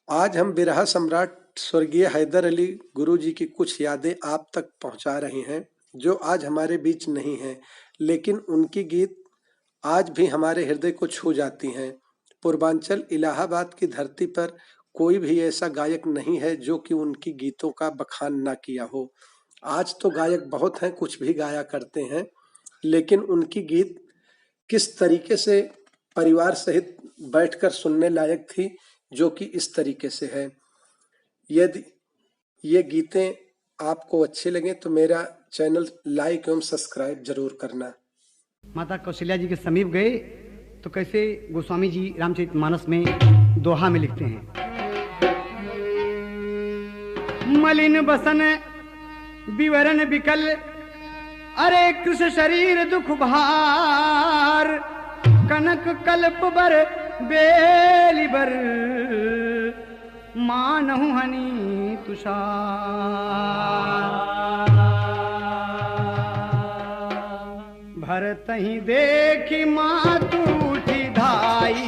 आज हम बिरहा सम्राट स्वर्गीय हैदर अली गुरुजी की कुछ यादें आप तक पहुंचा रहे हैं, जो आज हमारे बीच नहीं हैं, लेकिन उनकी गीत आज भी हमारे हृदय को छू जाती हैं। पूर्वांचल इलाहाबाद की धरती पर कोई भी ऐसा गायक नहीं है जो कि उनकी गीतों का बखान ना किया हो। आज तो गायक बहुत हैं, कुछ भी गाया करते हैं, लेकिन उनकी गीत किस तरीके से परिवार सहित बैठकर सुनने लायक थी, जो कि इस तरीके से है। यदि ये गीतें आपको अच्छे लगे तो मेरा चैनल लाइक एवं सब्सक्राइब जरूर करना। माता कौशल्या जी के समीप गए तो कैसे गोस्वामी जी रामचरितमानस में दोहा में लिखते हैं, मलिन बसन विवरण विकल, अरे कृष्ण शरीर दुख भार, कनक कल्प बर बेली बर, मानहु हनी तुषार। भरत ही देखी मातु उठी धाई,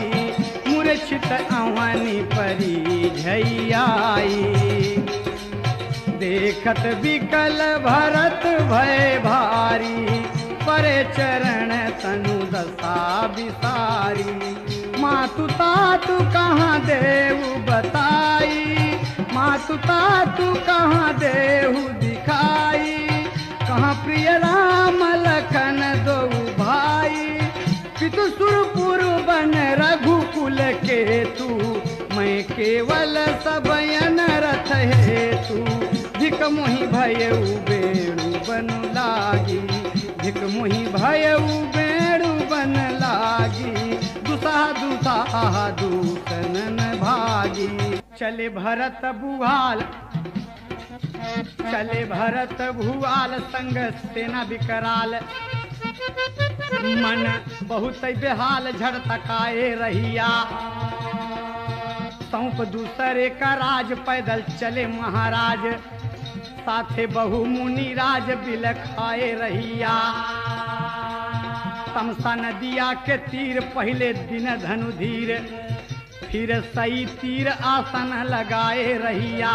मूर्छित अवनि परी झैयाई। देखत विकल भरत भय भारी, परे चरण तनु दशा विसारी। मातु तातु कहाँ देहु बताई, मातु तातु कहाँ देहु दिखाई। कहाँ प्रिय राम लखन दो भाई, पितु सुरपुर बन रघुकुल केतु। मैं केवल सबयन रथ हेतु, धिक मोहि भयउ बेणु बन लागी, धिक मोहि भयउ बेणु बन लागी। दुसाह दुसाह दूतनन भागी। चले भरत बुहाल, चले भरत भुआल, संग सेना विकराल। मन बहुत बेहाल, झड़ तकाए रहिया। सौंप दूसरे का राज, पैदल चले महाराज। साथे बहु मुनि राज बिलखाए रहिया। तमसा नदिया के तीर, पहले दिन धनु धीर। फिर सही तीर आसन लगाए रहिया।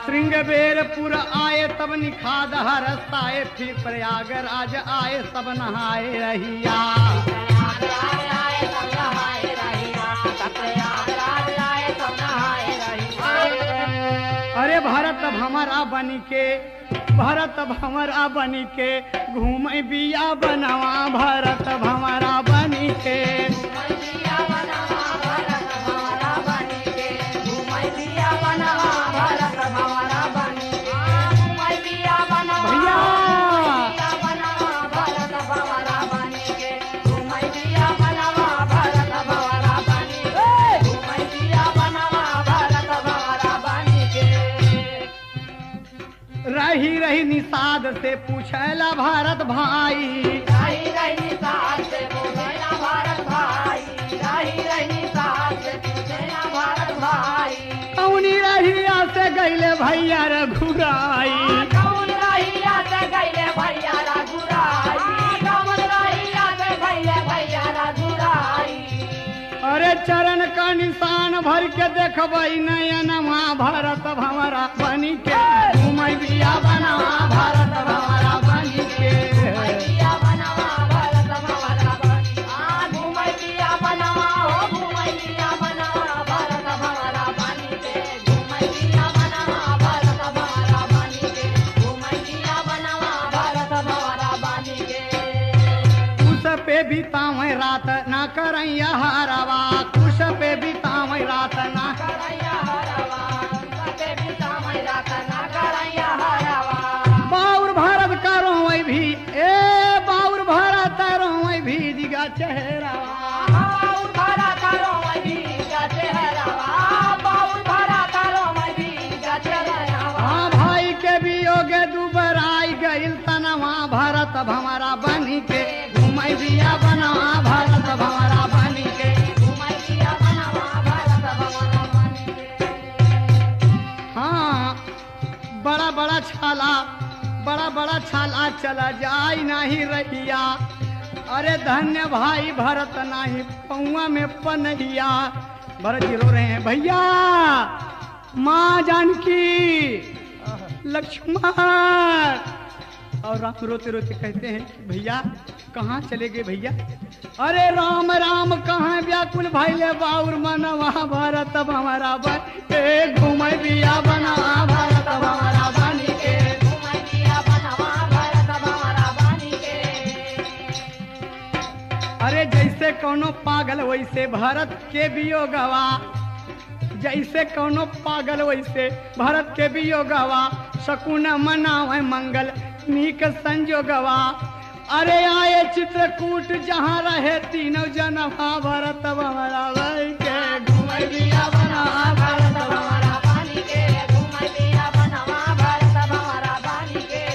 श्रृंगबेरपुर आए तब निखाद हरसाए, फिर प्रयागराज आए सब नहाए रहिया। अरे भरत भंवरा बनी के, भरत भंवरा बनी के, घूम बिया बनवा। भरत भंवरा बनी के, रही रही निषाद से पूछला भारत भाई। रही रही निषाद से पूछला भारत भाई, रही रही निषाद से पूछला भारत भाई। कौनी रहिया से गईले भैया रघुराई, कौन रहिया से गईले भैया रघुराई, कौन रहिया से गईले भैया रघुराई। अरे चरण का निशान भर के देखबई नयनमा। भरत भंवरा बनी के, घूमै बिया बनवा। भरत भंवरा बनी के, बिया बनवा। भरत भंवरा बनी, घूमै बिया बनवा हो, घूमै बिया बनवा। भरत भंवरा बनी के, घूमै बिया बनवा। भरत भंवरा बनी के, घूमै बिया बनवा। भरत भंवरा बनी के। उस पे भी तावै रात ना करैया हरवा। कुश पे भी तावै रात ना करैया हरवा, सते भी तामै रात ना करैया हरवा। बाउर भरत करो वही भी, ए बाउर भरत करो वही भी दिगा चेहरा। बाउल भरा करो मैं भी गचे हरवा, बाउल भरा करो मैं भी गचे हरवा। हाँ भाई के वियोगे दुबराई गइल तनवा। भरत भंवरा बनी के, घूमै बिया बनवा। भरत भंवरा बनी के, घूमै बिया बनवा। भरत भंवरा बनी के। हाँ बड़ा बड़ा छाला, बड़ा बड़ा छाला चला जाई नहीं रहिया। अरे धन्य भाई भरत नाही पौआ में पनहिया। भरत जी रो रहे हैं, भैया माँ जानकी, लक्ष्मण। और राम रोते रोते कहते हैं कि भैया कहाँ चले गए भैया? अरे राम राम कहाँ व्याकुल भाई ले बाउर मनवा भरत हमारा बन घूम बिया बना भरत हमारा बनी के। घूमय बिया बनवा भरत हमारा बनी के। अरे जैसे कौनो पागल वैसे भरत के वियोगवा, जैसे कौनो पागल वैसे भरत के वियोगवा, शकुन मनावे मंगल नीक संजोगवा। अरे आए चित्रकूट जहाँ रहे तीनों जनवा भरत हमारा भाई के घूमय बिया बना भरत हमारा बनी के। घूमय बिया बनवा भरत हमारा बनी के।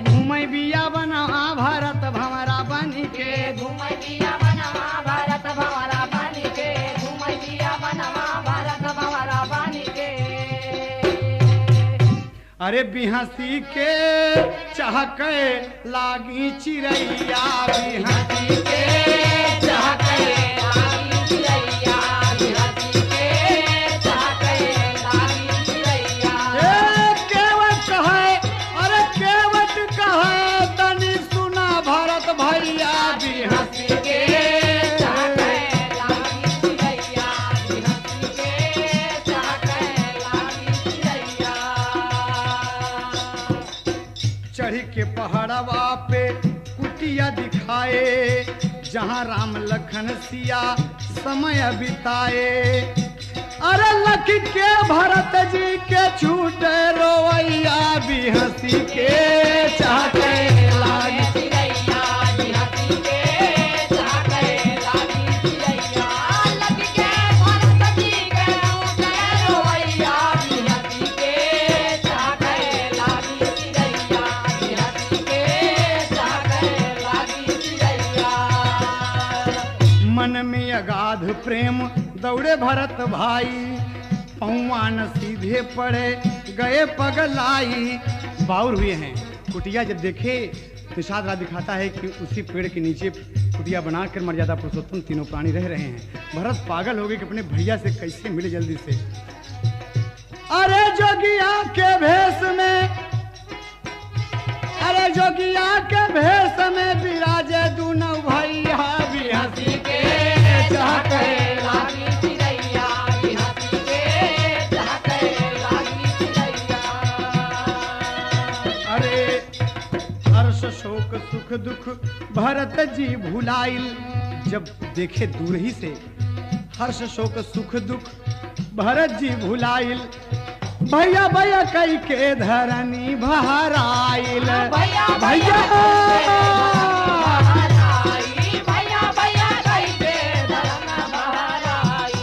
घूमय बिया बना भरत हमारा बनी के। घूमय बिया बनवा भरत हमारा बनी के। घूमय बिया बनवा भरत हमारा बनी के। अरे बिहसी के चहके लागी चिड़ैया, बिहसी के चहके लागी चिड़ैया, बिहसी के चहके लागी चिड़ैया। केवट कहे, अरे केवट कहे तनी सुना भरत भैया, बिहसी के चहके लागी चिड़ैया, बिहसी के चहके लागी चिड़ैया। चढ़ी के पहाड़वा पे कुटिया दिखाए, जहाँ राम लखन सिया समय बिताए। अरे लख के भरत जी के छूटे रोवैया, बिहसी के चाहते लागी चिड़ैया, बिहसी के चहके लागी चिड़ैया। लग के भरत जी के छूटे रोवैया, बिहसी के चहके लागी चिड़ैया, बिहसी के चहके लागी चिड़ैया। मन में अगाध प्रेम दौड़े भरत भाई, पौआ न सीधे पड़े गए पगलाई। बाउर हुए हैं। कुटिया जब देखे निषाद राज दिखाता है कि उसी पेड़ के नीचे कुटिया बनाकर मर्यादा पुरुषोत्तम तीनों प्राणी रह रहे हैं। भरत पागल हो गए कि अपने भैया से कैसे मिले जल्दी से। अरे जोगिया के भेष में, अरे जोगिया के भेष में विराजे दूनो भैया, बिहसी के चहके लागी। लागी चिड़ैया, बिहसी के चहके लागी चिड़ैया। अरे हर्ष शोक सुख दुख भरत जी भुलाइल। जब देखे दूर ही से हर्ष शोक सुख दुख भरत जी भुलाइल। भैया भैया कई के धरनी बहराइल। भैया भैया बहराई, भैया भैया कई के धरन बहराई।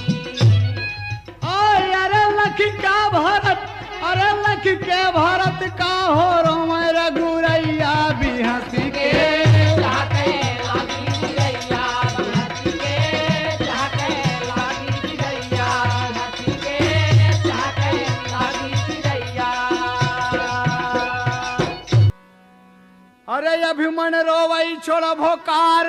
ओए अरे लख का भरत, अरे लख के भरत का हो रो मैं रघुरैया, बिहसी के चहके लागी चिड़ैया, बिहसी के चहके लागी चिड़ैया, बिहसी के चहके लागी चिड़ैया। अरे अभिमन रोवई छोड़ भोकार,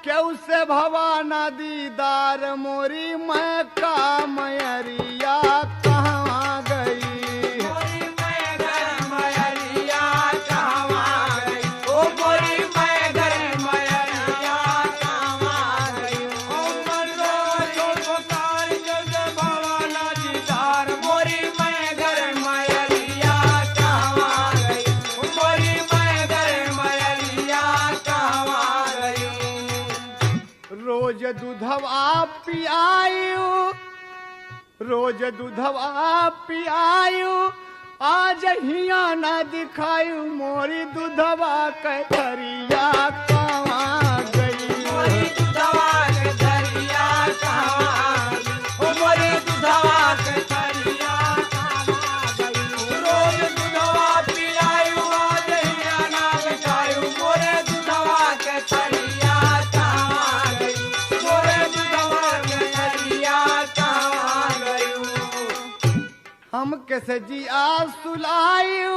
क्यों से भवाना दीदार मोरी मैं का मयरिया कहाँ गई। रोज दूधवा पियायु, रोज दूधवा पियायु, आज हिया न दिखायु मोरी दूधवा कथरिया कहाँ गई। मोरी दूधवा के धरिया कहाँ गई, ओ मोरी दूधवा के धरिया कहाँ गई। रोज दूधवा पियायु, आज हिया ना दिखायु मोरे दूधवा के धरिया कहाँ गई, मोरे दूधवा के धरिया कहाँ गई। हम कैसे जिया सुलायु,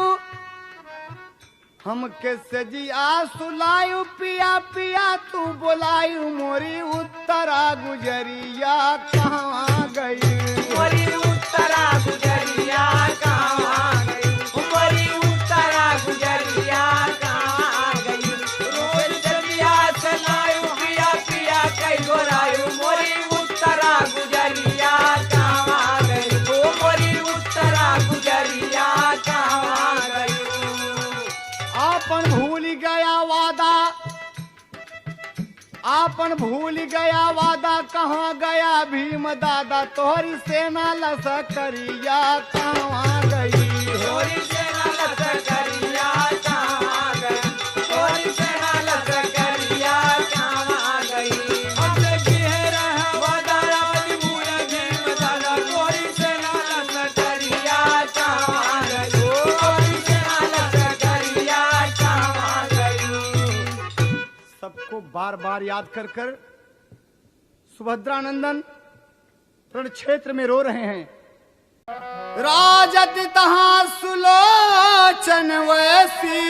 हमके सजिया सुलायु पिया पिया तू बोलायु मोरी उत्तरा गुजरिया कहाँ गई मोरी उत्तरा गुजरिया कहाँ गई मोरी उत्तरा गुजरिया कहाँ गई रोज सजिया सलायु पिया पिया कई गोरायु मोरी उत्तरा गुजरिया कहाँ गई ओ मोरी उत्तरा गुजरिया कहाँ गई आपन भूल गया वादा आपन भूल गया वादा कहाँ गया भीम दादा तोहरी सेना लसकरिया कहाँ गई तोरी सेना लसकरिया कहाँ गई तोरी सेना लसकरिया कहाँ गई हमसे घेरा है वादा भूल भीम दादा तोरी सेना लसकरिया कहाँ गई तोरी सेना लसकरिया कहाँ गई सबको बार बार याद कर कर सुभद्रानंदन रण क्षेत्र में रो रहे हैं। राजत तहाँ सुलोचन वैसी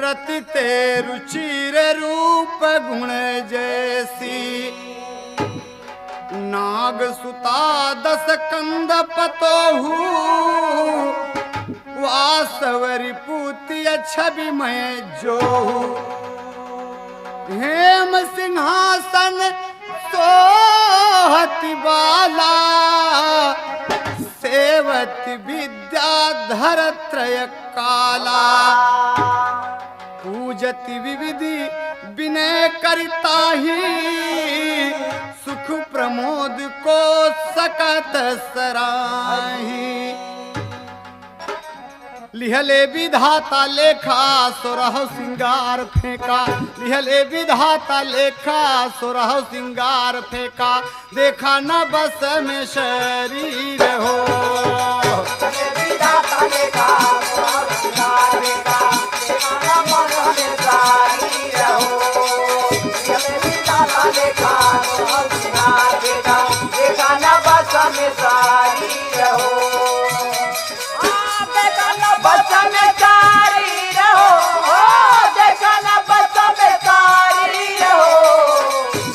रति ते रुचिर रूप गुण जैसी नाग सुता दस कंद पतोहू वासवरी पूती छवि मैं जो हेम सिंहासन सोहति बाला सेवति विद्याधर त्रय काला पूजति विविधि विनय करता ही सुख प्रमोद को सकत सराही लिहले विधाता लेखा सोरह सिंगार फेंका लिहले विधाता लेखा सोरह सिंगार फेंका देखा न बस में शरीर हो विधाता लेखा सिंगार देखा देखा न बस में शरीर हो विधाता लेखा सिंगार देखा देखा न बस में शरीर हो बच्चा में कारी रहो देखा ना बच्चा में कारी रहो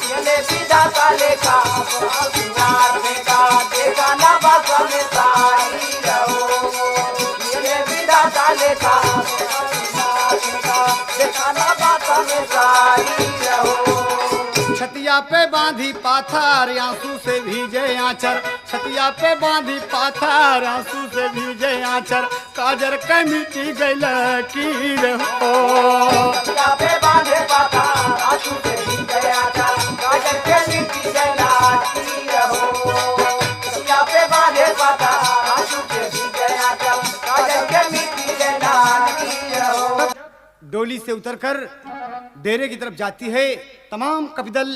चले विधाता लेखा सिंगार देखा देखा ना बच्चा में कारी रहो चले विधाता लेखा सिंगार देखा देखा ना बच्चा में कारी रहो छतिया पे बांधी पाथर आंसू से भीजे आंचर छतिया पे बांधी पाथर आंसू से भीजे आंचर काजर के मिट्टी गई लकीर हो छतिया पे बांधे पाथर आंसू से भीजे आंचर काजर के मिट्टी गई लकीर हो छतिया पे बांधे पाथर आंसू से भीजे आंचर काजर के मिट्टी गई लकीर हो डोली से उतरकर डेरे की तरफ जाती है तमाम कपिदल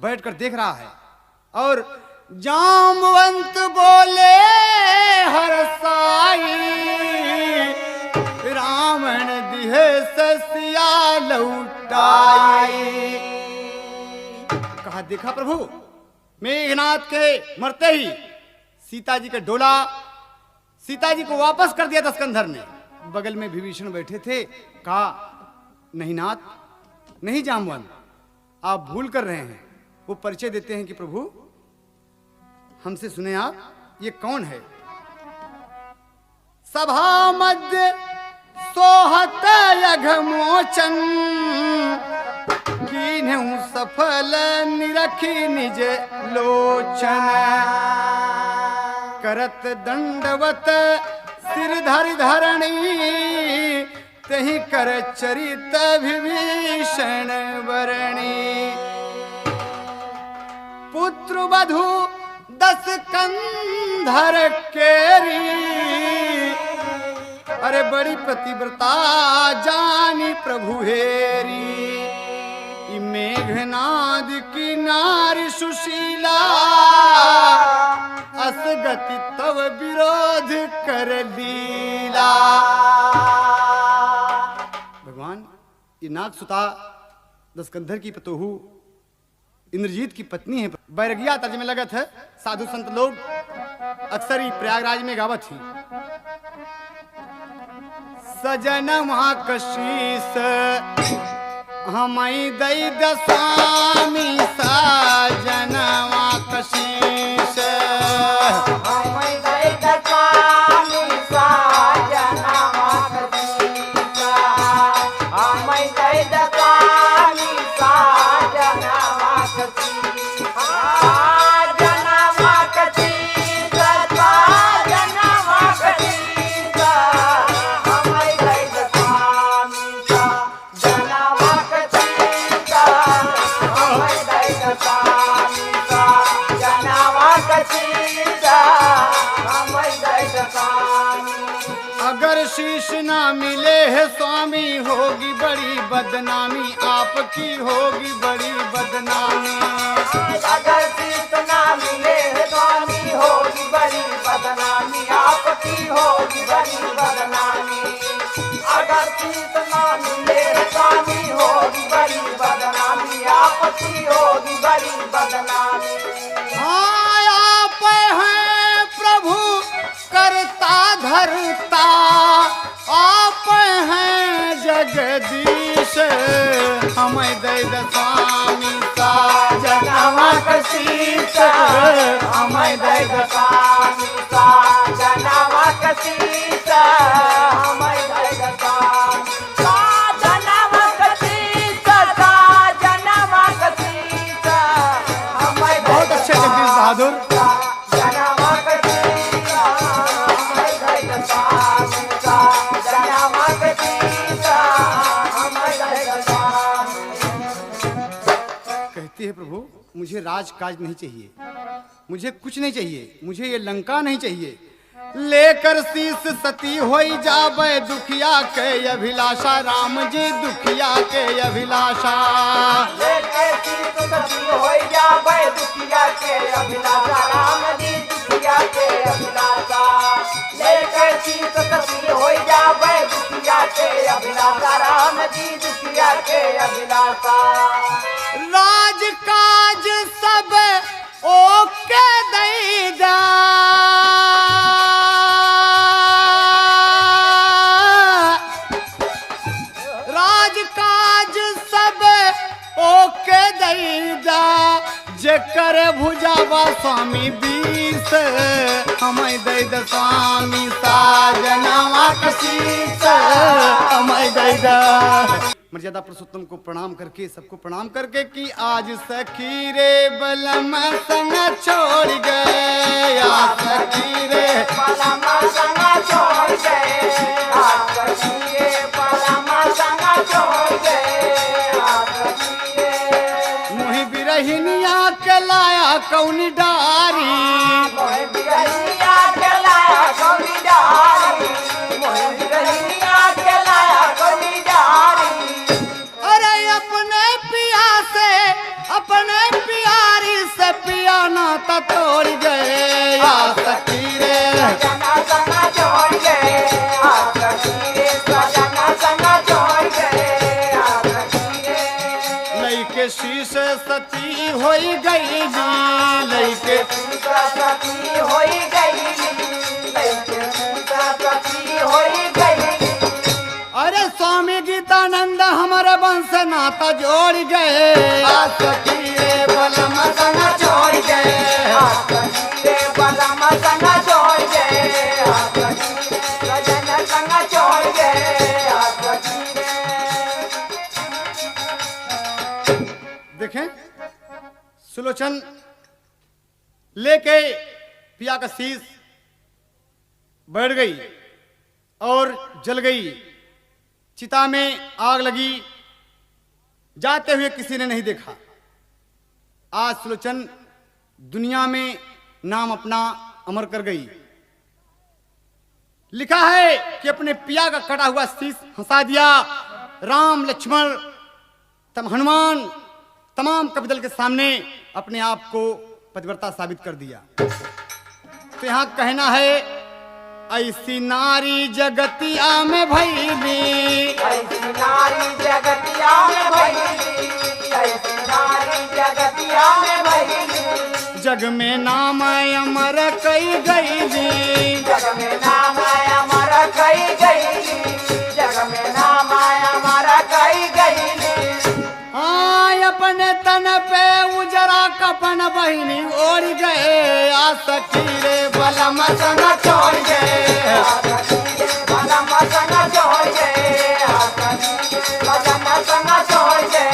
बैठकर देख रहा है और जामवंत बोले हर साई रावण दिहे ससिया लौटाई कहा देखा प्रभु मेघनाथ के मरते ही सीता जी का डोला सीता जी को वापस कर दिया दशकंधर ने बगल में विभीषण बैठे थे कहा नहीं नाथ नहीं जामवंत आप भूल कर रहे हैं वो परिचय देते हैं कि प्रभु हमसे सुने आप ये कौन है सभा मध्य सोहत यघमोचन कीन्हु सफल निरखी निज लोचन करत दंडवत सिर धरि धरणी तही कर चरित विभीषण वरणी पुत्र वधु दस कंधर केरी अरे बड़ी पतिव्रता जानी प्रभु हेरी मेघनाद की नारी सुशीला असगति तव विरोध कर लीला भगवान ये नाग सुता दशकंधर की पतोहू इंद्रजीत की पत्नी है। बैरगिया तर्ज में लगत है साधु संत लोग अक्सर ही प्रयागराज में गावत ही सजनवा कशीस हमई दई दसामी सजनवा कशीस अगर शीश ना मिले है स्वामी होगी बड़ी बदनामी आपकी होगी बड़ी बदनामी अगर शीश ना मिले है स्वामी होगी बड़ी बदनामी आपकी होगी बड़ी बदनामी अगर शीश ना मिले है स्वामी होगी बड़ी बदनामी आपकी होगी बड़ी बदनामी आप हैं प्रभु करता धरता आप हैं जगदीश हमें दे स्वामी सा जनवा कशीस हमें दे स्वामी सा जनवा कशीस हमें दे स्वामी सा जनवा कशीस सा जनवा कशीस हमें बहुत अच्छे जगदीश बहादुर जनवा कशीस हमें दे स्वामी सा जनवा कशीस हमें दे स्वामी कहती है प्रभु मुझे राजकाज नहीं चाहिए मुझे कुछ नहीं चाहिए मुझे ये लंका नहीं चाहिए लेकर शीस सती होई जावे दुखिया के अभिलाषा राम जी दुखिया के अभिलाषा लेके शीस सती होई जावे दुखिया के अभिलाषा राम जी दुखिया के अभिलाषा लेके शीस सती होई जावे दुखिया के अभिलाषा राम जी दुखिया के अभिलाषा राज काज सब ओके दई जा राज काज सब ओके दई जा जेकर भुजावा स्वामी बीस हमें दे स्वामी साजनवा कशीस हमें दे मर्यादा पुरुषोत्तम को प्रणाम करके सबको प्रणाम करके कि आज सखी रे बलम संग छोड़ गए आज सखी रे बलम संग छोड़ गए आज सखी रे बलम संग छोड़ गए आज सखी रे मुहि बिरहिनिया के लाया कौनी डारी मोहे बिरहिनिया के लाया कौनी डारी मोहे बिरहिनिया के लाया कौनी डारी अरे अपने पिया से अपने प्यारी से पिया नाता तोड़ गए या सखी रे सजना संगा छोड़ गए आज सखी रे सजना संगा छोड़ गए आज सखी रे लइके शीश सती होई गई जी लइके सती होई गई लइके सती होई गई अरे स्वामी गीतानंद हमारे वंश नाता जोड़ गए आज सखी रे बलम संग छोड़ गए आज सखी रे बलम संग छोड़ गए आज सखी रे सजन संग छोड़ गए आज सखी रे देखें सुलोचन लेके पिया का शीश बढ़ गई और जल गई चिता में आग लगी जाते हुए किसी ने नहीं देखा आज सुलोचन दुनिया में नाम अपना अमर कर गई लिखा है कि अपने पिया का कटा हुआ शीश हंसा दिया राम लक्ष्मण हनुमान तमाम कपिदल के सामने अपने आप को पतिव्रता साबित कर दिया तो यहाँ कहना है ऐसी नारी जगतिया में भैली ऐसी नारी जगतिया में भैली ऐसी नारी जगतिया में भैली जग में नाम अमर कई गई जग में नाम अमर कई गई में ना माया मारा कई गईली आय अपने तन पे उजरा कपन बहिनी ओढ़ गए आ सखी रे बलम संग छोड़ गए बलम संग छोड़ गए बलम संग छोड़ गए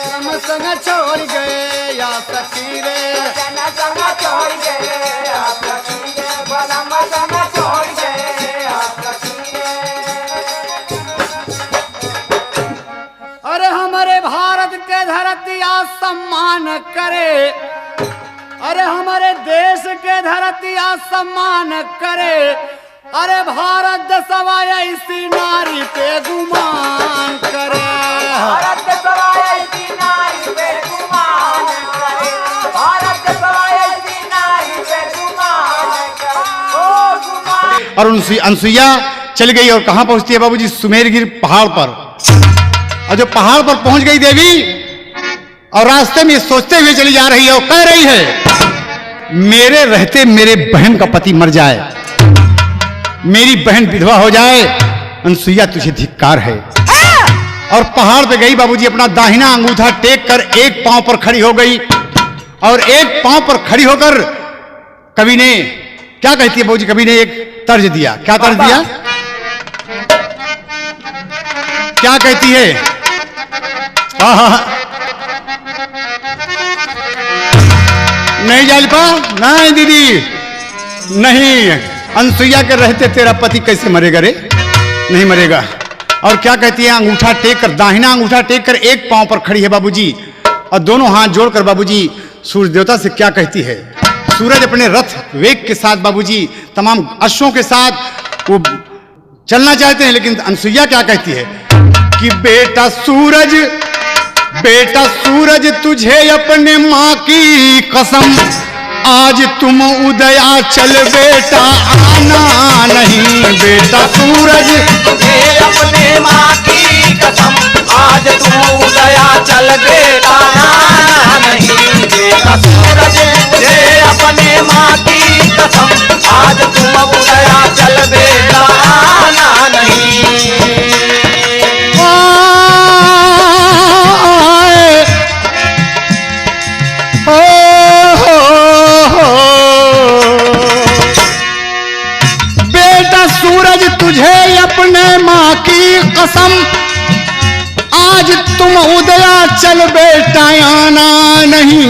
बलम संग छोड़ गए या सखी रे संग छोड़ गए बलम संग छोड़ गए अरे हमारे भारत के धरती आ सम्मान करे अरे हमारे देश के धरती आ सम्मान करे अरे भारत दसवा ऐसी नारी पे गुमान करे भारत सवाई ऐसी नारी पे गुमान करे भारत सवाई ऐसी नारी पे गुमान करे ओ गुमान। और अनसुईया चल गई और कहाँ पहुंचती है बाबूजी? सुमेरगिर पहाड़ पर। और जो पहाड़ पर पहुंच गई देवी और रास्ते में सोचते हुए चली जा रही है और कह रही है मेरे रहते मेरे बहन का पति मर जाए, मेरी बहन विधवा हो जाए। अनसुईया तुझे धिक्कार है। और पहाड़ पे गई बाबूजी, अपना दाहिना अंगूठा टेक कर एक पांव पर खड़ी हो गई और एक पांव पर खड़ी होकर कवि ने क्या कहती है बाबूजी? कवि ने एक तर्ज दिया। क्या तर्ज दिया? क्या कहती है? नहीं जालिपा, नहीं दीदी, नहीं। अनसुईया के रहते तेरा पति कैसे मरेगा रे? नहीं मरेगा। और क्या कहती है? अंगूठा टेक कर, दाहिना अंगूठा टेक कर एक पांव पर खड़ी है बाबूजी और दोनों हाथ जोड़कर बाबूजी सूर्य देवता से क्या कहती है? सूरज अपने रथ वेग के साथ बाबूजी तमाम अश्वों के साथ वो चलना चाहते हैं, लेकिन अनसुईया क्या कहती है कि बेटा सूरज तुझे अपने माँ की कसम आज तुम उदया चल बेटा आना नहीं। बेटा सूरज तुझे अपने माँ की कसम आज तुम उदया चल बेटा आना नहीं। बेटा सूरज तुझे अपने माँ की कसम आज तुम उदया चल बेटा आना नहीं। बेटा सूरज तुझे अपने माँ की कसम आज तुम उदया चल बेटा आना नहीं।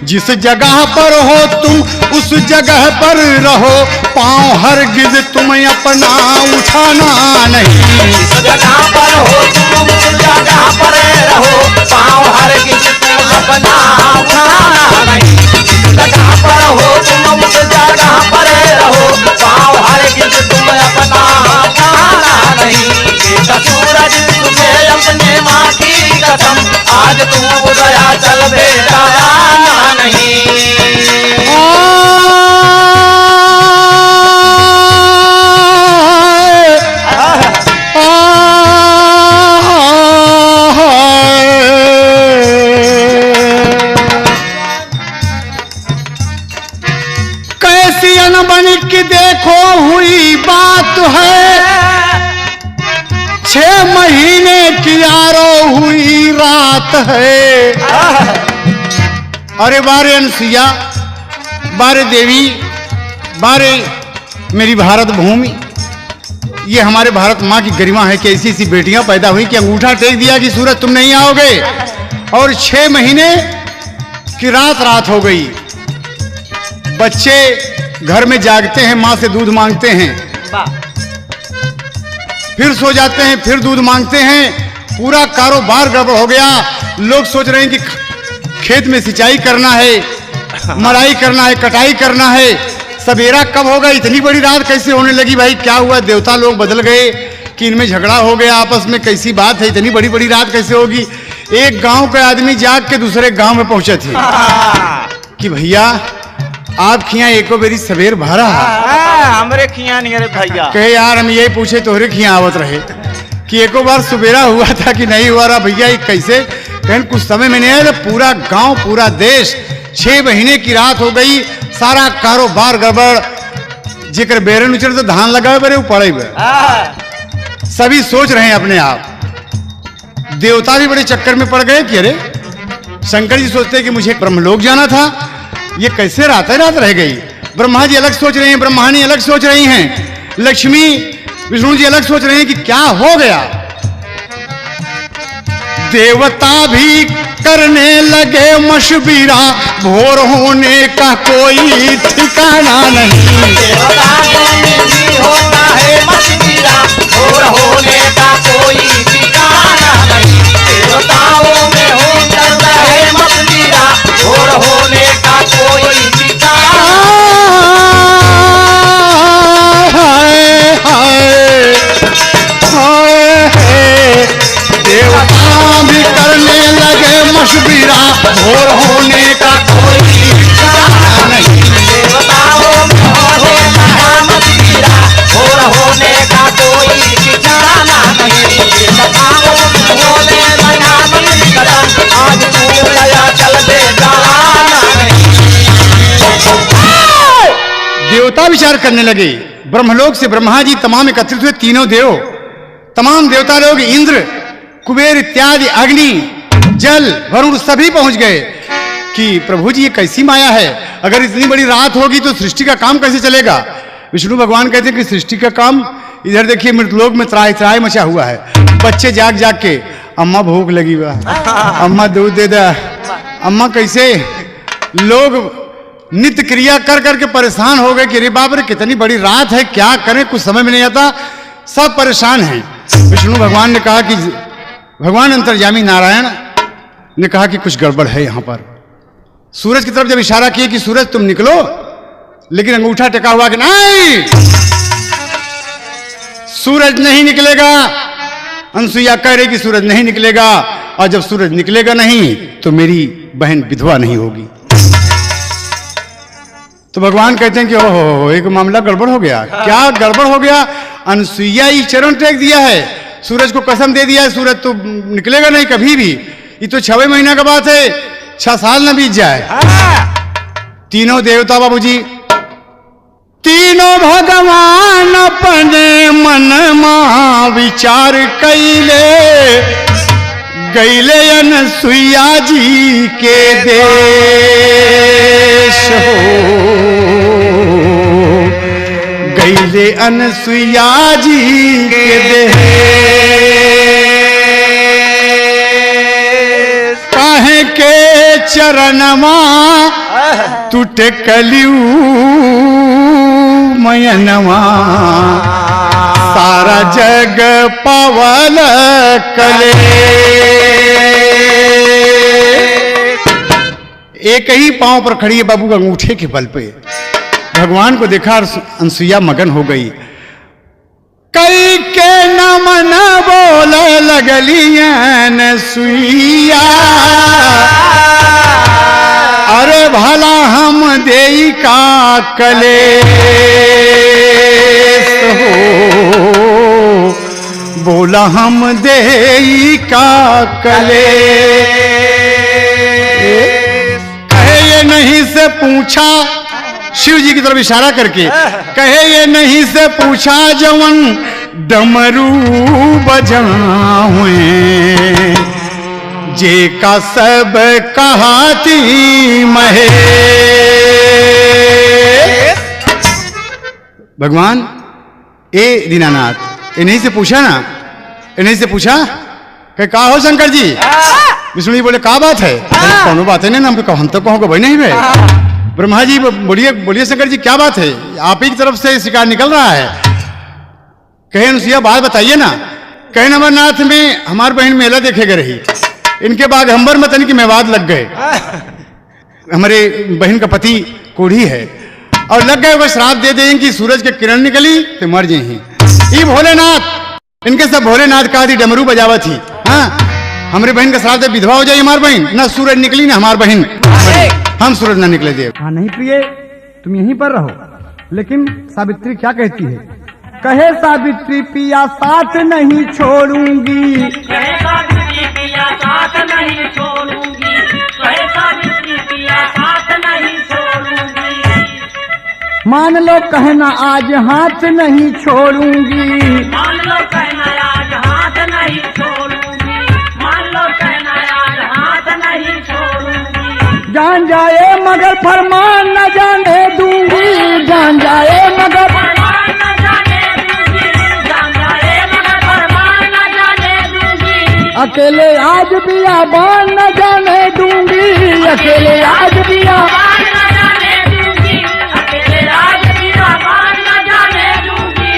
जिस जगह पर हो तुम उस जगह पर रहो, पाँव हरगिज तुम अपना उठाना नहीं। जिस जगह पर हो तुम उस जगह पर रहो, पाँव हरगिज तुम अपना उठाना नहीं। जिस जगह पर हो तुम उस जगह पर रहो, पाँव हरगिज तुम अपना उठाना नहीं। बेटा सूरज तुझे अपने माँ की कसम आज तुम उदया चल बेटा आना नहीं। कैसी अनबन की देखो हुई बात है, 6 महीने की यारो हुई रात है। अरे बारे अनसुईया, बारे देवी, बारे मेरी भारत भूमि, ये हमारे भारत माँ की गरिमा है कि ऐसी ऐसी बेटियां पैदा हुई कि अंगूठा टेक दिया कि सूरज तुम नहीं आओगे। और 6 महीने की रात हो गई। बच्चे घर में जागते हैं, माँ से दूध मांगते हैं, फिर सो जाते हैं, फिर दूध मांगते हैं। पूरा कारोबार गड़बड़ हो गया। लोग सोच रहे हैं कि खेत में सिंचाई करना है, मड़ाई करना है, कटाई करना है, सवेरा कब होगा? इतनी बड़ी रात कैसे होने लगी? भाई क्या हुआ? देवता लोग बदल गए कि इनमें झगड़ा हो गया आपस में? कैसी बात है? इतनी बड़ी रात कैसे होगी? एक गांव के आदमी जाग के दूसरे गांव में पहुंचे थे कि भैया आप खिया एको बेरी सवेर भरा हमरे खिया नहीं अरे भैया कहे यार हम यही पूछे तोहरे खिया आवत रहे कि एको बार सवेरा हुआ था कि नहीं हुआ रहा भैया? ये कैसे? कहीं कुछ समय में नहीं आया। पूरा गांव, पूरा देश, 6 महीने की रात हो गई, सारा कारोबार गड़बड़, जेकर बेरन उचर तो धान लगावे बरे पड़े बे। सभी सोच रहे हैं अपने आप। देवता भी बड़े चक्कर में पड़ गए कि अरे शंकर जी सोचते हैं कि मुझे ब्रह्मलोक जाना था, ये कैसे रात रह गई। ब्रह्मा जी अलग सोच रहे हैं, ब्रह्माणी अलग सोच रही हैं, लक्ष्मी विष्णु जी अलग सोच रहे हैं कि क्या हो गया। देवता भी करने लगे मशविरा, भोर होने का कोई ठिकाना नहीं। देवताओं में भी होता है मशविरा, भोर होने का कोई ठिकाना नहीं। देवताओं में होता है मशविरा, भोर होने का कोई ठिकाना देवता भी करने लगे मशविरा, भोर होने का कोई ठिकाना नहीं। देवताओं में होता है मशविरा, भोर होने का कोई ठिकाना नहीं। देवताओं में होने लगा मशविरा, आज तू गया चल दे जाना नहीं। देवता विचार करने लगे। ब्रह्मलोक से ब्रह्मा जी तमाम एकत्रित हुए, तीनों देव, तमाम देवता लोग, इंद्र कुबेर इत्यादि, अग्नि जल वरुण सभी पहुंच गए कि प्रभु जी ये कैसी माया है, अगर इतनी बड़ी रात होगी तो सृष्टि का काम कैसे चलेगा। विष्णु भगवान कहते हैं कि सृष्टि का काम, इधर देखिए मृतलोक में त्राही त्राही मचा हुआ है, बच्चे जाग जाग के अम्मा भूख लगी बा, अम्मा दूध दे दे, अम्मा कैसे। लोग नित्य क्रिया कर करके परेशान हो गए कि अरे बाप रे कितनी बड़ी रात है, क्या करें, कुछ समझ में नहीं आता, सब परेशान हैं। विष्णु भगवान ने कहा कि भगवान अंतर्यामी नारायण ने कहा कि कुछ गड़बड़ है यहां पर। सूरज की तरफ जब इशारा किया कि सूरज तुम निकलो, लेकिन अंगूठा टेका हुआ कि नहीं, सूरज नहीं निकलेगा। अनसुईया कह रही कि सूरज नहीं निकलेगा, और जब सूरज निकलेगा नहीं तो मेरी बहन विधवा नहीं होगी। तो भगवान कहते हैं कि ओहो एक मामला गड़बड़ हो गया। क्या गड़बड़ हो गया? अनसुईया ही चरण टेक दिया है, सूरज को कसम दे दिया है सूरज तो निकलेगा नहीं कभी भी, ये तो 6 महीना का बात है, 6 साल न बीत जाए। तीनों देवता बाबूजी, तीनों भगवान अपने मन मा विचार कैले, गैले अनसुईया जी के देश हो, गैले अनसुईया जी के देश। काहे के चरणमा टूट कलियू मयनवा, सारा जग पवल कले। एक ही पांव पर खड़ी है बाबू अंगूठे के बल पे। भगवान को देखा और अनसुईया मगन हो गई। कई के नमन बोले लगली अनसुईया, अरे भला हम देई का कलेश हो, बोला हम देई का कलेश। कहे ये नहीं से पूछा, शिव जी की तरफ इशारा करके कहे ये नहीं से पूछा जवन डमरू बजावे, जे का सब कहाती महेश। भगवान ए दीनानाथ, इन्हीं से पूछा ना, इन्हीं से पूछा कि का हो शंकर जी। विष्णु जी बोले का बात है, कौन बात है ना, हम तो कहोगे भाई नहीं भाई। ब्रह्मा जी बोलिए बोलिए शंकर जी क्या बात है, आप ही की तरफ से शिकार निकल रहा है। कहे अनुसुईया बात बताइए ना। कहे अमरनाथ में हमारी बहन मेला देखेगा रही, इनके बाद हम्बर मतन की मेवाद लग गए। हमारे बहन का पति कोढ़ी है और लग गए, वो श्राप दे दें कि सूरज की किरण निकली तो मर जाए। ये भोलेनाथ, इनके सब भोलेनाथ का आदि डमरू बजावा थी। हाँ, हमारे बहन का श्राप दे विधवा हो जाए हमारी बहन, ना सूरज निकली ना हमारी बहन, हम सूरज ना निकले देव। हाँ नहीं प्रिय, तुम यहीं पर रहो। लेकिन सावित्री क्या कहती है? कहे सावित्री पिया साथ नहीं छोड़ूंगी, कहे सावित्री पिया साथ नहीं छोड़ूंगी, कहे सावित्री पिया साथ नहीं छोड़ूंगी। मान लो कहना आज हाथ नहीं छोड़ूंगी, मान लो कहना आज हाथ नहीं छोड़ूंगी, मान लो कहना आज हाथ नहीं छोड़ूंगी। जान जाए मगर फरमान न जाने दूंगी, जान जाए मगर फरमान न जाने दूंगी, जान जाए मगर फरमान न जाने दूंगी। अकेले आज बियाबान न जाने दूंगी, अकेले आज बियाबान न जाने दूंगी, अकेले आज बियाबान न जाने दूंगी।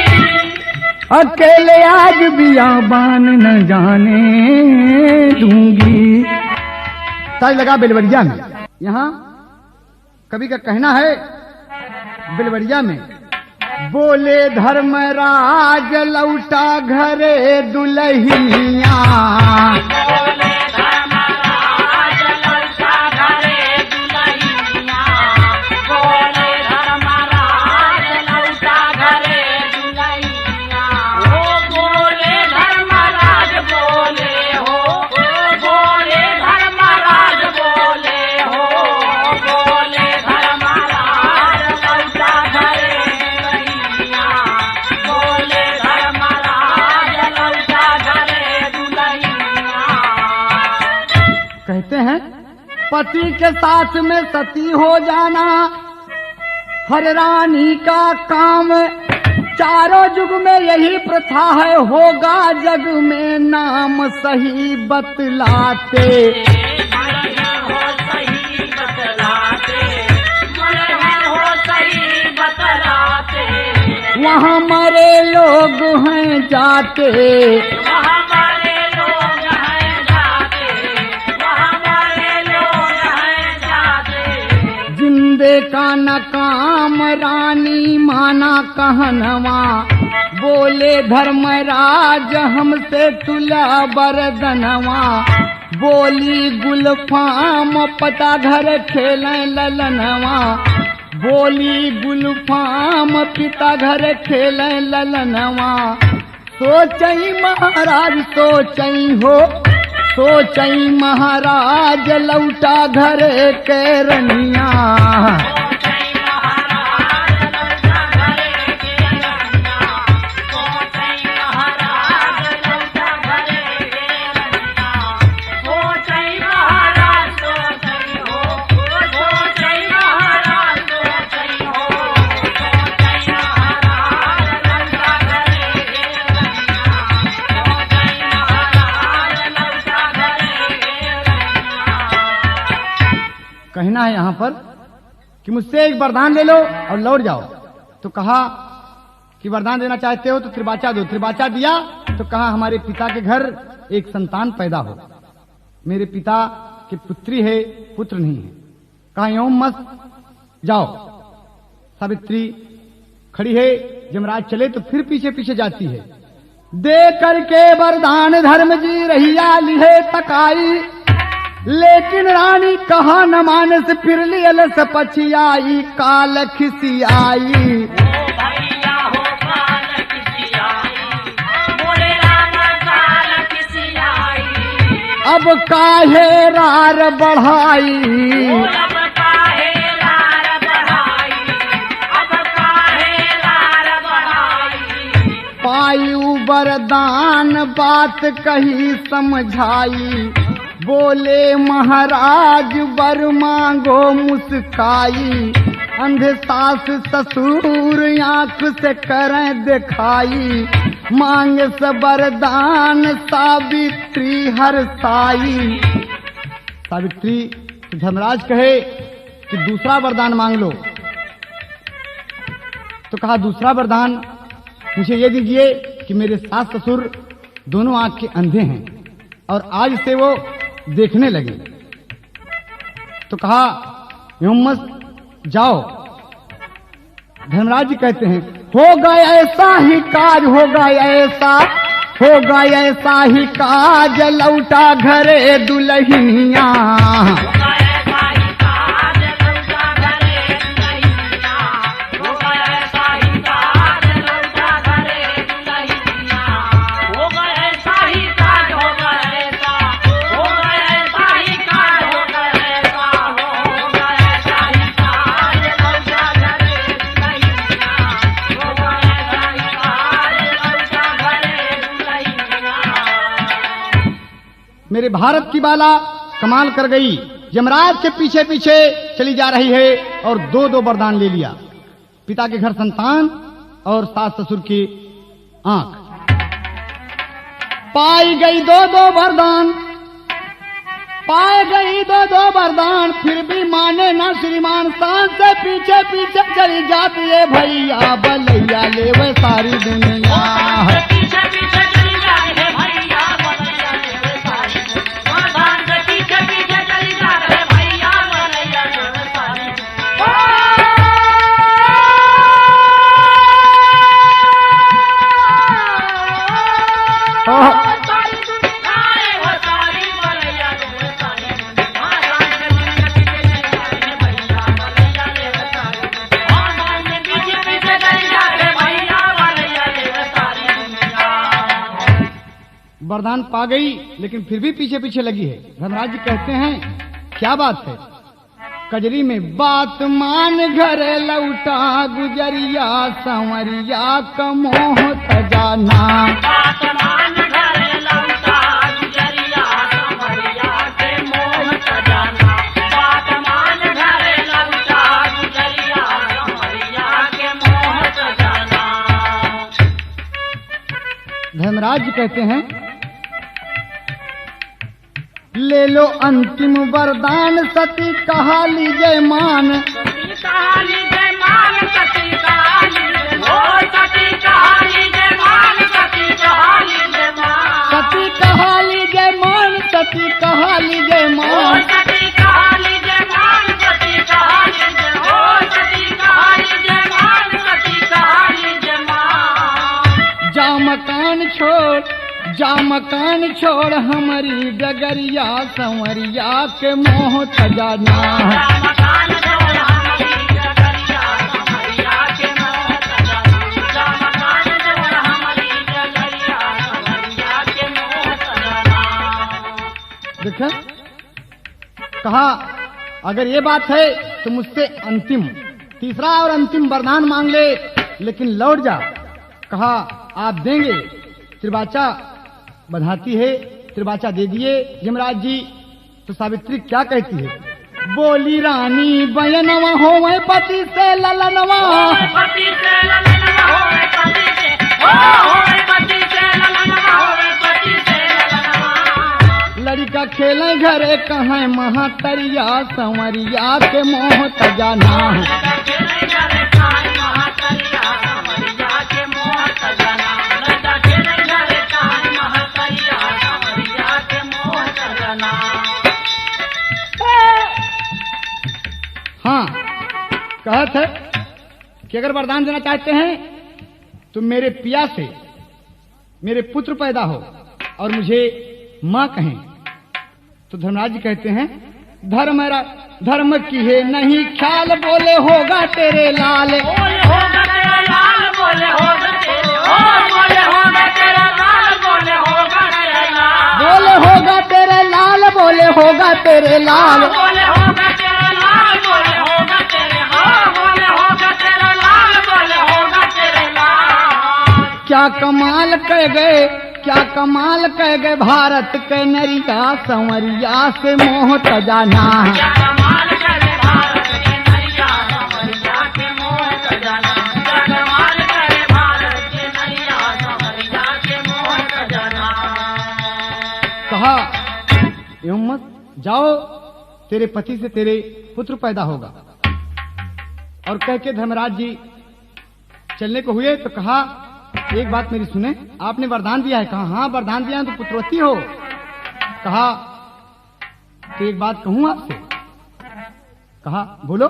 अकेले आज बियाबान न जाने दूंगी। ताज लगा बेलवरिया में। यहाँ कवि का कहना है बेलवरिया में, बोले धर्मराज लौटा घरे दुल्हनिया, बोले धर्मराज लौटा घरे दुल्हनिया, बोले धर्मराज लौटा घरे दुल्हनिया। ओ बोले धर्मराज बोले हो, ओ बोले धर्मराज बोले हो, बोले धर्मराज लौटा घरे दुल्हनिया, बोले धर्मराज लौटा घरे दुल्हनिया। कहते हैं पति के साथ में सती हो जाना हर रानी का काम, चारों युग में यही प्रथा है, होगा जग में नाम सही बतलाते। मरना हो सही बतलाते, मरना हो सही बतलाते। वहाँ मरे लोग हैं जाते, वहाँ मरे लोग हैं जाते, वहाँ मरे लोग हैं जाते। जिंदे का न काम रानी माना कहनवा, बोले धर्मराज हमसे तुला बरदनवा, बोली गुलफाम पता घर खेलें ललनवा, बोली गुलफाम पिता घर खेलें ललनवा। सोचई महाराज सोचई हो, सोचई महाराज लौटा घरे के रनिया, सोचई महाराज लौटा घरे के रनिया, सोचई महाराज लौटा घरे के रनिया। सोचई महाराज सोचई हो, सोचई महाराज सोचई हो, सोचई महाराज लौटा घरे के रनिया, सोचई महाराज लौटा घरे के रनिया। कहना है यहाँ पर कि मुझसे एक वरदान ले लो और लौट जाओ। तो कहा कि वरदान देना चाहते हो तो त्रिबाचा दो। त्रिबाचा दिया तो कहा हमारे पिता के घर एक संतान पैदा हो। मेरे पिता की पुत्री है, पुत्र नहीं है। कहा यूं मत जाओ। सावित्री खड़ी है, जमराज चले तो फिर पीछे पीछे जाती है। दे करके वरदान धर्म जी रहिया लिहे तकाई, लेकिन रानी कहा न मानस फिर लियलस पछियाई, काल खिसियाई। ओ भैया हो काल किसियाई, बोले रामा काल किसियाई। अब काहे रार बढ़ाई, अब काहे लार बढ़ाई, अब काहे लार बढ़ाई। पायु वरदान बात कही समझाई, बोले महाराज वर मांगो मुस्काई, अंधे सास ससुर आंख से करें दिखाई, मांग से वरदान सावित्री हरसाई। सावित्री धर्मराज कहे कि दूसरा वरदान मांग लो। तो कहा दूसरा वरदान मुझे ये दीजिए कि मेरे सास ससुर दोनों आंख के अंधे हैं और आज से वो देखने लगे। तो कहा हिम्मत जाओ। धर्मराज जी कहते हैं होगा ऐसा ही काज, होगा ऐसा, होगा ऐसा ही काज लौटा घरे दुल्हनिया। मेरे भारत की बाला कमाल कर गई, यमराज के पीछे पीछे चली जा रही है और दो दो वरदान ले लिया, पिता के घर संतान और सास ससुर की आंख। पाई गई दो दो वरदान, पाए गई दो दो वरदान, फिर भी माने ना श्रीमान, शान से पीछे पीछे चली जाती है भैया बलैया ले वे सारी दुनिया। पीछे पीछे चली जाए है भैया बलैया ले वे सारी, वरदान से पीछे पीछे चली जाए है भैया बलैया ले वे सारी। सारी दुनिया है सारी बलैया ले वे सारी, वरदान से पीछे पीछे चली जाए है भैया बलैया ले वे सारी, वरदान से पीछे पीछे चली जाए है भैया बलैया ले वे सारी दुनिया। वरदान पा गई लेकिन फिर भी पीछे पीछे लगी है। धर्मराज जी कहते हैं क्या बात है? कजरी में बात मान घर लौटा, गुजरिया संवरिया का मोह तजाना। बात मान घर लौटा, गुजरिया संवरिया के मोह तजाना। बात मान घर लौटा, गुजरिया संवरिया के मोह तजाना। धर्मराज जी कहते हैं ले लो अंतिम वरदान, सती कहा लीजिए मान। सती कहा लीजिए मान, सती कहा लीजिए मान, सती कहा लीजिए मान, सती कहा लीजिए मान। सती कहा लीजिए मान, सती कहा लीजिए मान। सती कहा लीजिए मान, सती कहा लीजिए मान, सती कहा लीजिए मान, सती कहा लीजिए मान। जा मकान छोड़, जा मकान छोड़ हमारी डगरिया संवरिया के मोह तजाना। मकान छोड़ हमारी डगरिया संवरिया के मोह तजाना। मकान छोड़ हमारी डगरिया संवरिया के मोह तजाना। देखा, कहा अगर ये बात है तो मुझसे अंतिम, तीसरा और अंतिम वरदान मांग ले, लेकिन लौट जा। कहा आप देंगे? त्रिवाचा बधाती है, त्रिवाचा दे दिए यमराज जी। तो सावित्री क्या कहती है? बोली रानी बयनवा होवे पति से ललनवा, पति से ललनवा होवे पति से, होवे पति से ललनवा होवे पति से ललनवा। लड़का खेले घरे कहाँ महातरिया संवरिया के मोह तजाना। हाँ, कहत है कि अगर वरदान देना चाहते हैं तो मेरे पिया से मेरे पुत्र पैदा हो और मुझे माँ कहें। तो धर्मराज जी कहते हैं धर्म की है नहीं ख्याल, बोले होगा तेरे लाल। बोले होगा तेरा लाल, बोले होगा तेरे, बोले होगा तेरा लाल, बोले होगा तेरा लाल। बोले होगा तेरे लाल, बोले होगा तेरे लाल। बोले होगा तेरा लाल, बोले होगा तेरे, बोले होगा तेरा लाल, बोले होगा तेरे लाल। क्या कमाल कह गए, क्या कमाल कह गए भारत के नरिया संवरिया से मोह तजाना। क्या कमाल करे भारत के नरिया संवरिया के मोह तजाना। क्या कमाल करे भारत के नरिया संवरिया के मोह तजाना। कहा एवं मत जाओ, तेरे पति से तेरे पुत्र पैदा होगा। और कह के धर्मराज जी चलने को हुए तो कहा एक बात मेरी सुने, आपने वरदान दिया है? कहा हाँ वरदान दिया है तो पुत्रवती हो। कहा तो एक बात कहूं आपसे? कहा बोलो।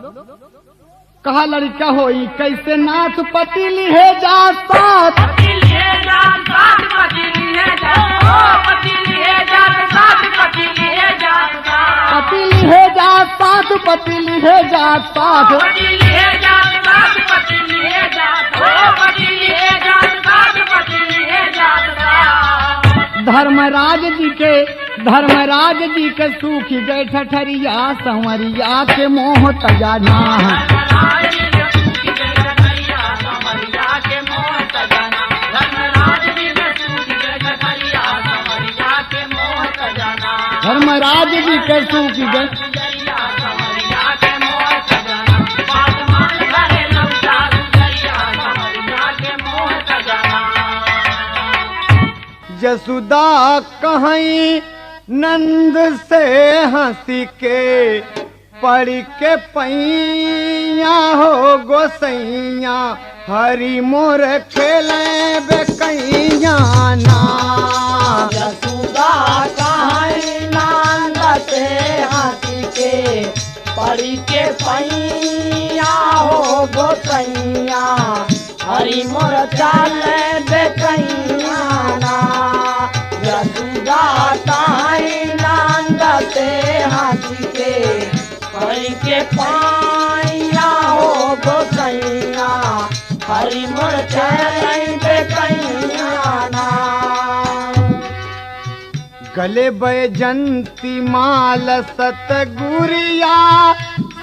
कहा लड़का होई कैसे नाथ पति लिहे जा साथ। पति लिए जा साथ, पति लिए जा, पति लिए जा साथ, पति लिए जा साथ। पति लिहे जा साथ, पति लिहे जा साथ। पति लिए जा साथ, पति लिए जा, पति लिए जा साथ, पति लिए जा साथ। धर्मराज जी के सूखी गए ठठरिया संवरिया के मोह तजाना। धर्मराज जी के सूखी गए ठठरिया संवरिया के मोह तजाना। धर्मराज जी के सूख गए। गुजरिया कमरिया के मोह सजना बात मान घरे लौटा गुजरिया कमरिया के मोह सजना जसुदा कहीं नंद से हंसी के पड़ के पैया हो गोसैया हरि मोर खेले बेकैया ना। यशोदा कहीं नंद से हंसी के पड़ी के पैया हो गोसैया हरि मोर चाले बेकैया ना। यशोदा कहीं नंद से हंसी के पड़ी के पैया हो गोसैया हरि मोर चाले बेकैया ना। गले बैजंती माल सतगुरिया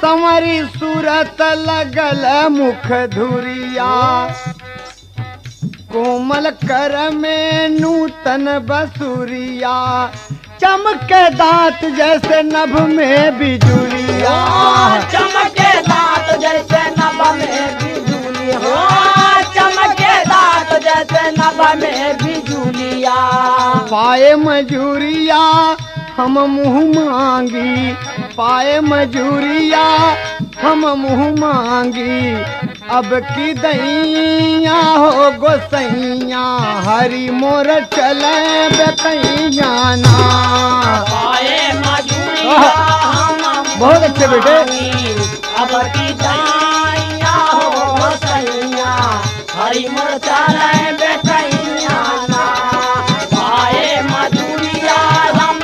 संवरी सूरत लगल मुख धुरिया कोमल कर में नूतन बसुरिया चमके दांत जैसे नभ में बिजुलिया। चमके दांत जैसे नभ में बिजुली हो चमके दांत जैसे नभ में बिजुलिया। पाए मजूरिया हम मुँह मांगी पाए मजूरिया हम मुँह मांगी अब की दैया हो गोसैया हरि मोर चले बेकैया ना। पाए मजूरिया हम बहुत अच्छे बेटे। अब की दैया हो सैया हरि मोर चले बेकैया ना। पाए मजूरिया हम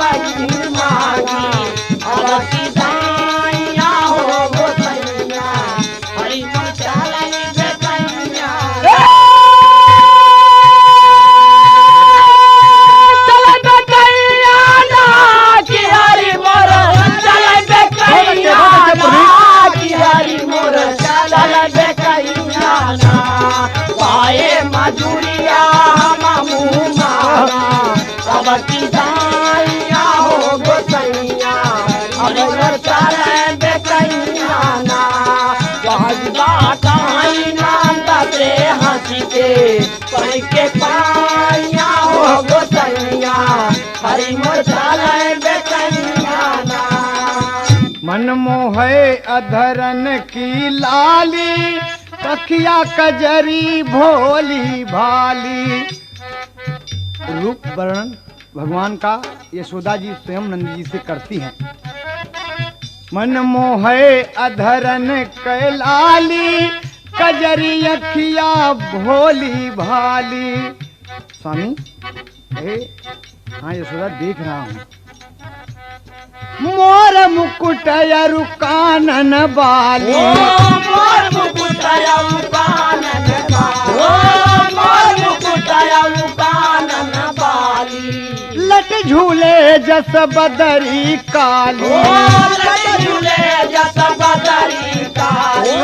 मांगी अब की दैया हो सैया हरि मोर चले बेकैया चले बेकैया ना कि हरि मोर चले बेकैया ना कि हरि मोर चले बेकैया ना। पाए मजूरिया हम मुँह मांगा अब की दैया हो गोसैया अब मोर चले बेकैया ना। बाजबा कहीं नंद से हंसी के पड़ के पाया हो गोसैया हरि मोर चले बेकैया ना। मन मोहे अधरन की लाली पखिया कजरी भोली भाली रूप वर्णन भगवान का यशोदा जी स्वयं नंद जी से करती हैं। मन मोहे अधरन कैलाली कजरी अखिया भोली भाली। स्वामी हाँ यशोदा देख रहा हूँ मोर मुकुट अरु कानन बाली मोर मुकुट अरु कानन बाली मोर मुकुट अरु कानन बाली लट झूले जस बदरी काली लट झूले जस बदरी काली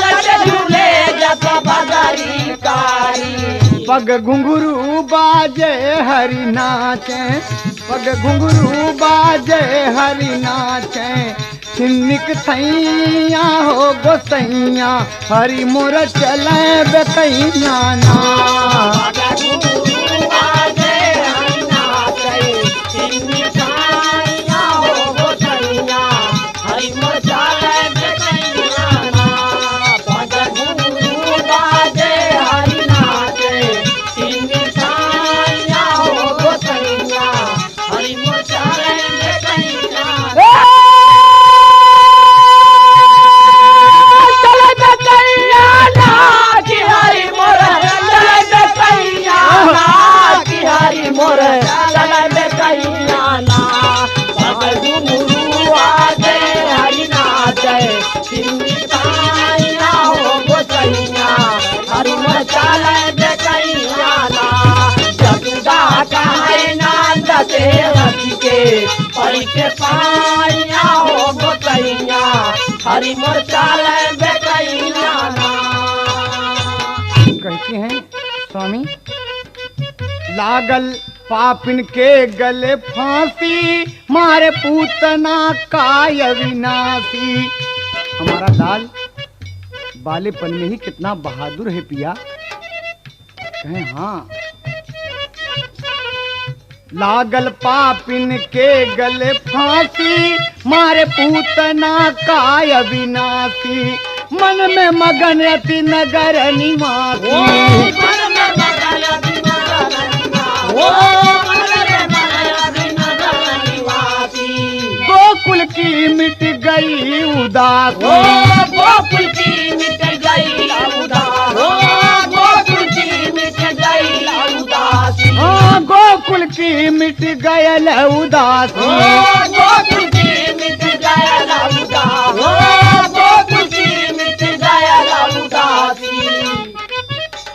लट झूले जस बदरी काली। पग घुंघरू बाजे हरि नाचे पग घुंघरू बाजे हरि नाचे सिन्निक थैया हो गोसैया हरि मोर चले बेकैया ना। के पाया हो गोतैया हरि मोर चाले बेकैया ना। कहते हैं स्वामी लागल पापिन के गले फांसी मारे पूतना काय अविनाशी। हमारा लाल बालेपन में ही कितना बहादुर है पिया। कहें हाँ। लागल पापिन के गले फांसी, मारे पूतना काय अविनाशी। मन में मगन अति नगर निवासी। गोकुल की मिट गई उदासी। गोकुल की मिट गई उदासी। गोकुल की मिट गई उदासी। हाँ गोकुल की मिट गयल उदासी। गोकुल की मिट गयल उदासी। गोकुल की मिट गयल उदासी।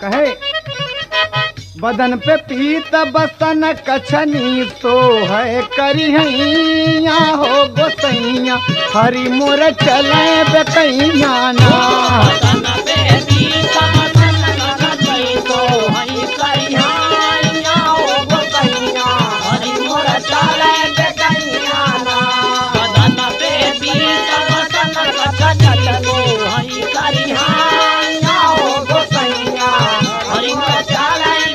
कहे बदन पे पीत बसन कछनी सो है करिहैया हो गोसैया। हरि मोर चले बेकैया ना। बदन पे पीत बसन कछनी सो है करिहैया हो गोसैया। हरि मोर चले बेकैया ना। बदन पे पीत बसन कछनी सो है करिहैया हो गोसैया। हरि मोर चले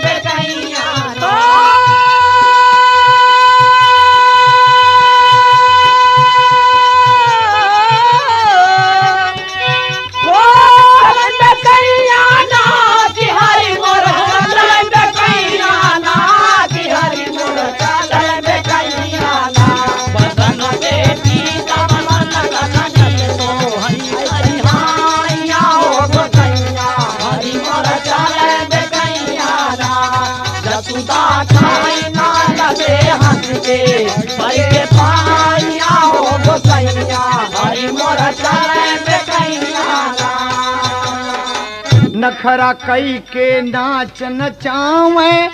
नखरा कई के नाच नचावे,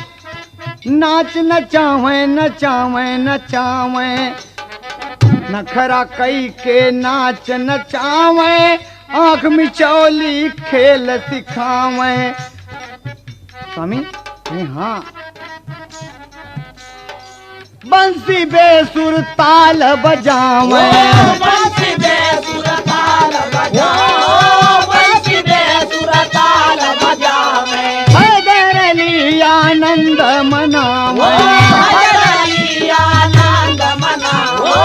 नाच नचावे नचावे नचावे। नखरा कई के नाच नचावे, आँख मिचौली खेल सिखावे। स्वामी हाँ। बंसी बेसुर ताल बजावे। बंसी बेसुर ताल बजावे। बंसी बेसुर ताल बजावे। हैदर अली आनंद मनावे। हैदर अली आनंद मनावे।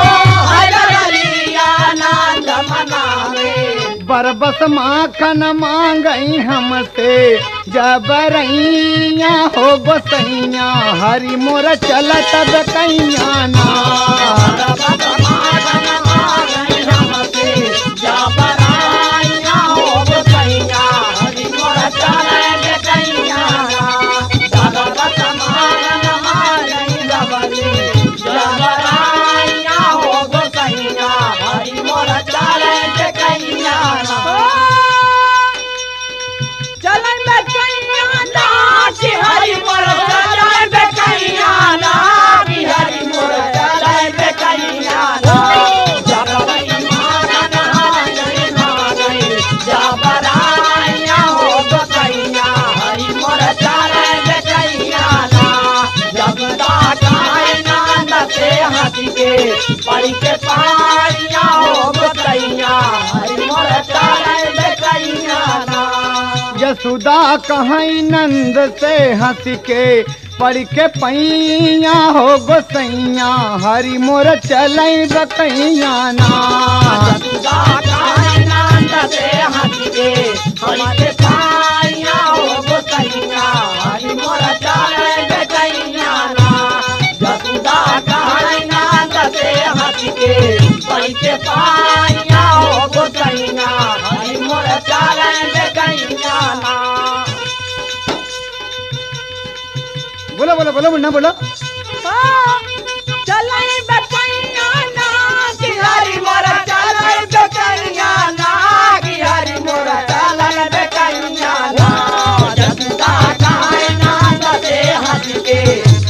हैदर अली आनंद मनावे। बरबस माखन मांगई हमसे जबरैया हो गोसैया। हरि मोर चलत बेकैया ना। बरबस माखन मांगई हमसे जबरैया हो गोसैया। हरि मोर चलत बेकैया ना। बरबस माखन मांगई हमसे जबरैया हो गोसैया। हरि मोर चलत बेकैया ना। चलन बेकैया ना कि हरि मोर चलन बेकैया ना। कि हरि मोर चलन बेकैया ना। जबरई मानन हागई नागई जबराया हो गोसैया। हरि मोर चलन बेकैया ना। जगदा काय नंद से हंसी के पड़ी के पारिया हो गोसैया। हरि मोर चलन बेकैया ना। यशोदा कहीं नंद से हंस के पड़ के पैया हो गोसैया। हरि मोर चलै बेकैया ना। यशोदा कहीं नंद से हंस के पड़ी के पाया हो गोसैया। हरि मोर चलै बेकैया ना। यशोदा कहीं नंद से हंस के पड़ी के पाया हो गोसैया। हरि मोर चलै बेकैया ना। बोलो बोलो बोलो मुन्ना बोलो। चलै बेकैया ना। कि हरि मोर चलै बेकैया ना। कि हरि मोर चलै बेकैया ना। यशोदा कहीं नंद से हंस के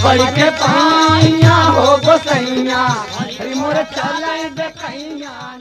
पड़ के पैया हो गोसैया। हरि मोर चलै बेकैया ना।